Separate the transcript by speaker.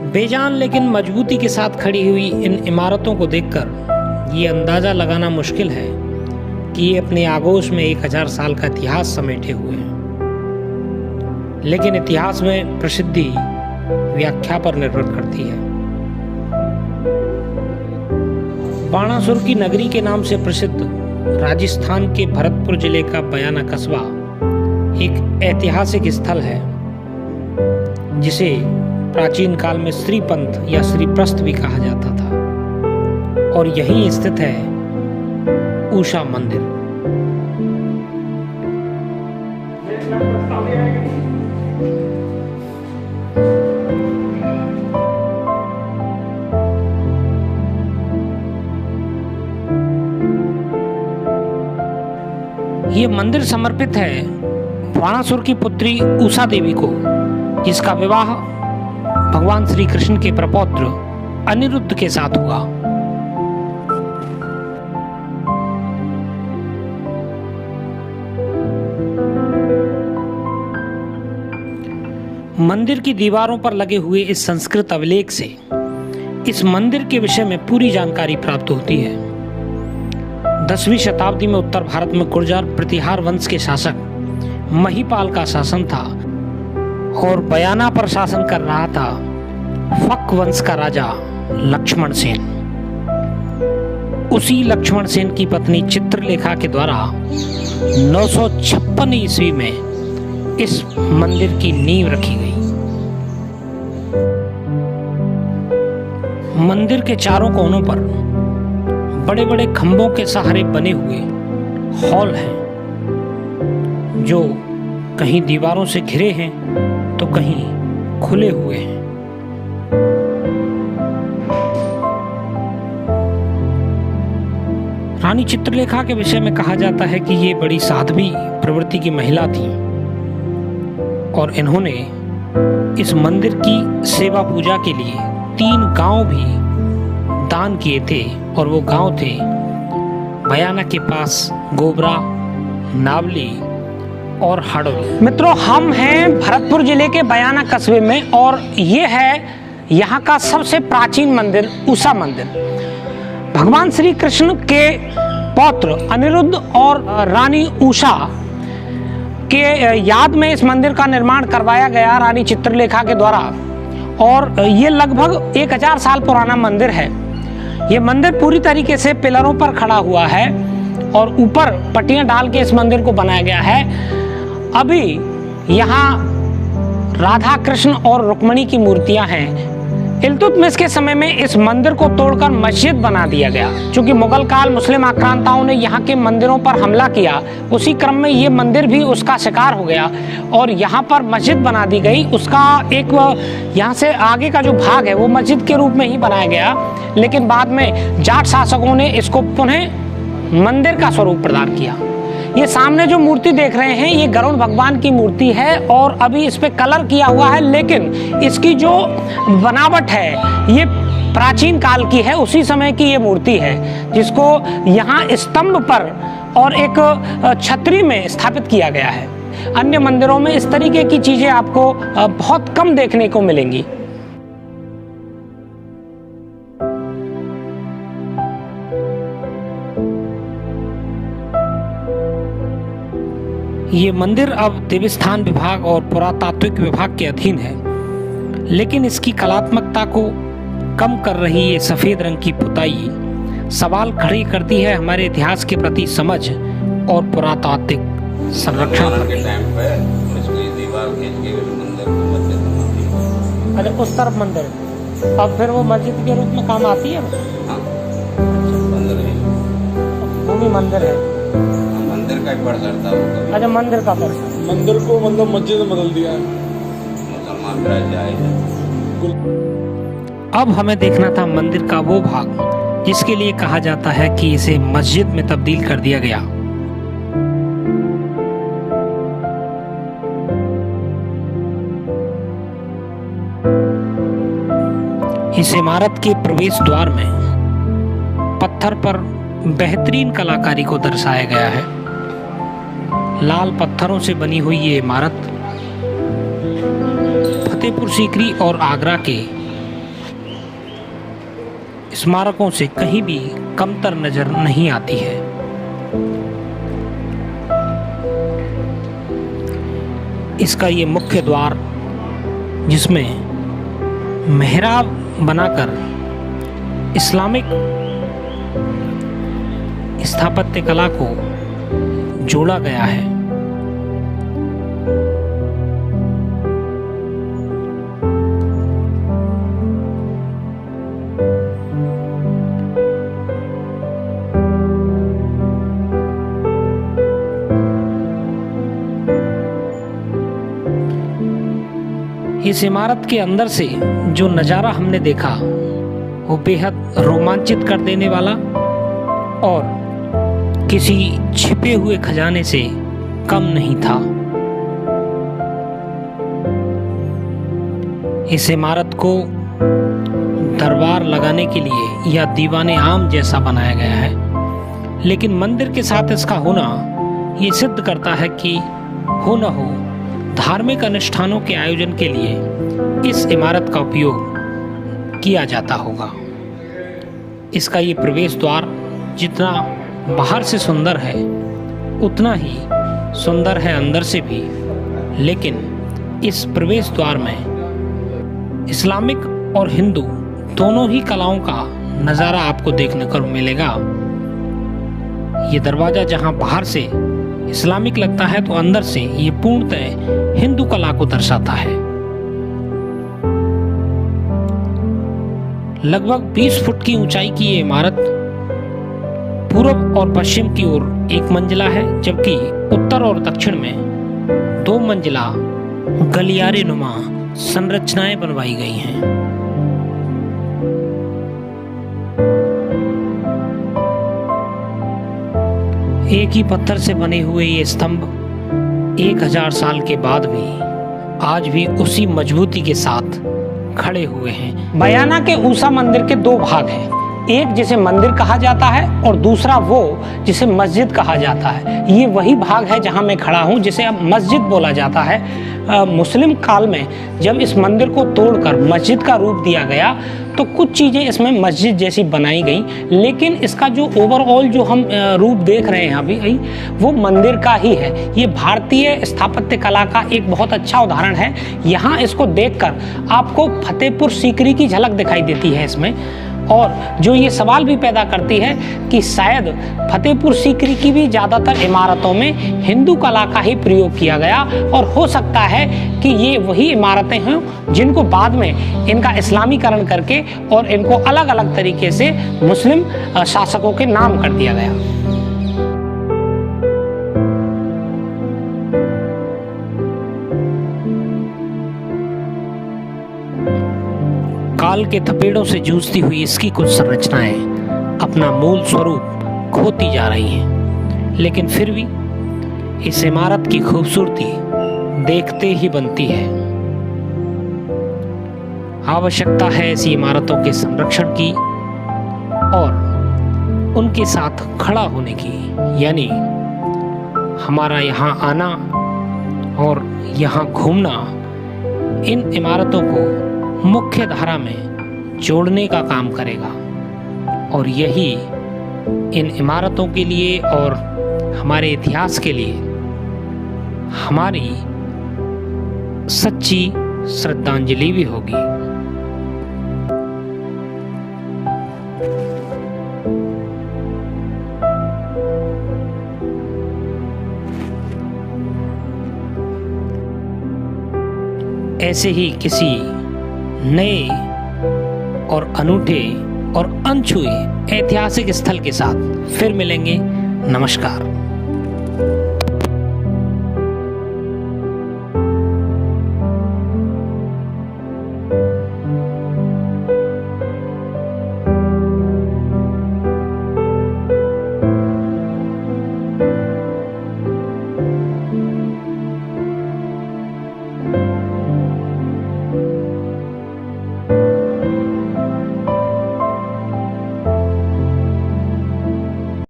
Speaker 1: बेजान लेकिन मजबूती के साथ खड़ी हुई इन इमारतों को देखकर ये अंदाज़ा लगाना मुश्किल है कि ये अपने आगोश में 1000 साल का इतिहास समेटे हुए हैं। लेकिन इतिहास में प्रसिद्धि व्याख्या पर निर्भर करती है। बाणासुर की नगरी के नाम से प्रसिद्ध राजस्थान के भरतपुर जिले का बयाना कस्बा एक ऐतिहासिक स्थल है, जिसे प्राचीन काल में श्रीपंथ या श्रीप्रस्थ भी कहा जाता था, और यहीं स्थित है उषा मंदिर। ये मंदिर समर्पित है बाणासुर की पुत्री उषा देवी को, जिसका विवाह भगवान श्री कृष्ण के प्रपौत्र अनिरुद्ध के साथ हुआ। मंदिर की दीवारों पर लगे हुए इस संस्कृत अभिलेख से इस मंदिर के विषय में पूरी जानकारी प्राप्त होती है। 10वीं शताब्दी में उत्तर भारत में गुर्जर प्रतिहार वंश के शासक महीपाल का शासन था और बयाना पर शासन कर रहा था फक वंश का राजा लक्ष्मण सेन। उसी लक्ष्मण सेन की पत्नी चित्रलेखा के द्वारा 956 ईस्वी में इस मंदिर की नींव रखी गई। मंदिर के चारों कोनों पर बड़े बड़े खंभों के सहारे बने हुए हॉल हैं, जो कहीं दीवारों से घिरे हैं तो कहीं खुले हुए हैं। रानी चित्रलेखा के विषय में कहा जाता है कि ये बड़ी साध्वी प्रवृत्ति की महिला थी और इन्होंने इस मंदिर की सेवा पूजा के लिए 3 गांव भी दान किए थे, और वो गांव थे बयाना के पास गोबरा, नावली और हाड़ौली। मित्रों, हम हैं भरतपुर जिले के बयाना कस्बे में और ये है यहाँ का सबसे प्राचीन मंदिर उषा मंदिर। भगवान श्री कृष्ण के पौत्र अनिरुद्ध और रानी उषा के याद में इस मंदिर का निर्माण करवाया गया रानी चित्रलेखा के द्वारा, और ये लगभग 1000 साल पुराना मंदिर है। ये मंदिर पूरी तरीके से पिलरों पर खड़ा हुआ है और ऊपर पट्टियां डाल के इस मंदिर को बनाया गया है। अभी यहाँ राधा कृष्ण और रुक्मिणी की मूर्तियां हैं। इल्तुतमिश के समय में इस मंदिर को तोड़कर मस्जिद बना दिया गया। चूंकि मुगल काल मुस्लिम आक्रांताओं ने यहाँ के मंदिरों पर हमला किया, उसी क्रम में ये मंदिर भी उसका शिकार हो गया और यहाँ पर मस्जिद बना दी गई। उसका एक यहाँ से आगे का जो भाग है वो मस्जिद के रूप में ही बनाया गया, लेकिन बाद में जाट शासकों ने इसको पुनः मंदिर का स्वरूप प्रदान किया। ये सामने जो मूर्ति देख रहे हैं ये गरुड़ भगवान की मूर्ति है और अभी इस पे कलर किया हुआ है, लेकिन इसकी जो बनावट है ये प्राचीन काल की है। उसी समय की ये मूर्ति है, जिसको यहाँ स्तंभ पर और एक छतरी में स्थापित किया गया है। अन्य मंदिरों में इस तरीके की चीजें आपको बहुत कम देखने को मिलेंगी। ये मंदिर अब देवस्थान विभाग और पुरातात्विक विभाग के अधीन है, लेकिन इसकी कलात्मकता को कम कर रही ये सफेद रंग की पुताई सवाल खड़ी करती है हमारे इतिहास के प्रति समझ और पुरातात्विक संरक्षण के टाइम पे इसकी दीवार खींच के मंदिर को मस्जिद बना दी। अरे उस तरफ मंदिर, अब फिर वो मस्जिद के रूप में काम आती है। हाँ, भूमि मंदिर है, मंदिर का परिसर था वो। अच्छा, मंदिर का परिसर, मंदिर को मतलब मस्जिद में बदल दिया है। मुसलमान जाए। अब हमें देखना था मंदिर का वो भाग जिसके लिए कहा जाता है कि इसे मस्जिद में तब्दील कर दिया गया। इस इमारत के प्रवेश द्वार में पत्थर पर बेहतरीन कलाकारी को दर्शाया गया है। लाल पत्थरों से बनी हुई ये इमारत फतेहपुर सीकरी और आगरा के स्मारकों से कहीं भी कमतर नजर नहीं आती है। इसका ये मुख्य द्वार, जिसमें मेहराब बनाकर इस्लामिक स्थापत्य कला को जोड़ा गया है, इस इमारत के अंदर से जो नज़ारा हमने देखा वो बेहद रोमांचित कर देने वाला और किसी छिपे हुए खजाने से कम नहीं था। इस इमारत को दरबार लगाने के लिए या दीवाने आम जैसा बनाया गया है, लेकिन मंदिर के साथ इसका होना ये सिद्ध करता है कि हो न हो धार्मिक अनुष्ठानों के आयोजन के लिए इस इमारत का उपयोग किया जाता होगा। इसका ये प्रवेश द्वार जितना बाहर से सुंदर है उतना ही सुंदर है अंदर से भी, लेकिन इस प्रवेश द्वार में इस्लामिक और हिंदू दोनों ही कलाओं का नज़ारा आपको देखने को मिलेगा। ये दरवाज़ा जहां बाहर से इस्लामिक लगता है तो अंदर से ये पूर्णतः हिंदू कला को दर्शाता है। लगभग 20 फुट की ऊंचाई की ये इमारत पूर्व और पश्चिम की ओर 1 मंजिला है, जबकि उत्तर और दक्षिण में 2 मंजिला गलियारे नुमा संरचनाएं बनवाई गई हैं। एक ही पत्थर से बने हुए ये स्तंभ 1000 साल के बाद भी आज भी उसी मजबूती के साथ खड़े हुए हैं। बयाना के ऊषा मंदिर के 2 भाग हैं, एक जिसे मंदिर कहा जाता है और दूसरा वो जिसे मस्जिद कहा जाता है। ये वही भाग है जहां मैं खड़ा हूं, जिसे अब मस्जिद बोला जाता है। मुस्लिम काल में जब इस मंदिर को तोड़कर मस्जिद का रूप दिया गया तो कुछ चीज़ें इसमें मस्जिद जैसी बनाई गई, लेकिन इसका जो ओवरऑल जो हम रूप देख रहे हैं अभी वो मंदिर का ही है। ये भारतीय स्थापत्य कला का एक बहुत अच्छा उदाहरण है। यहाँ इसको देखकर आपको फतेहपुर सीकरी की झलक दिखाई देती है इसमें, और जो ये सवाल भी पैदा करती है कि शायद फतेहपुर सीकरी की भी ज़्यादातर इमारतों में हिंदू कला का ही प्रयोग किया गया, और हो सकता है कि ये वही इमारतें हैं जिनको बाद में इनका इस्लामीकरण करके और इनको अलग अलग तरीके से मुस्लिम शासकों के नाम कर दिया गया। काल के थपेड़ों से जूझती हुई इसकी कुछ संरचनाएं अपना मूल स्वरूप खोती जा रही हैं, लेकिन फिर भी इस इमारत की खूबसूरती देखते ही बनती है। आवश्यकता है ऐसी इमारतों के संरक्षण की और उनके साथ खड़ा होने की, यानी हमारा यहाँ आना और यहाँ घूमना इन इमारतों को मुख्य धारा में जोड़ने का काम करेगा, और यही इन इमारतों के लिए और हमारे इतिहास के लिए हमारी सच्ची श्रद्धांजलि भी होगी। ऐसे ही किसी नए और अनूठे और अनछुए ऐतिहासिक स्थल के साथ फिर मिलेंगे। नमस्कार।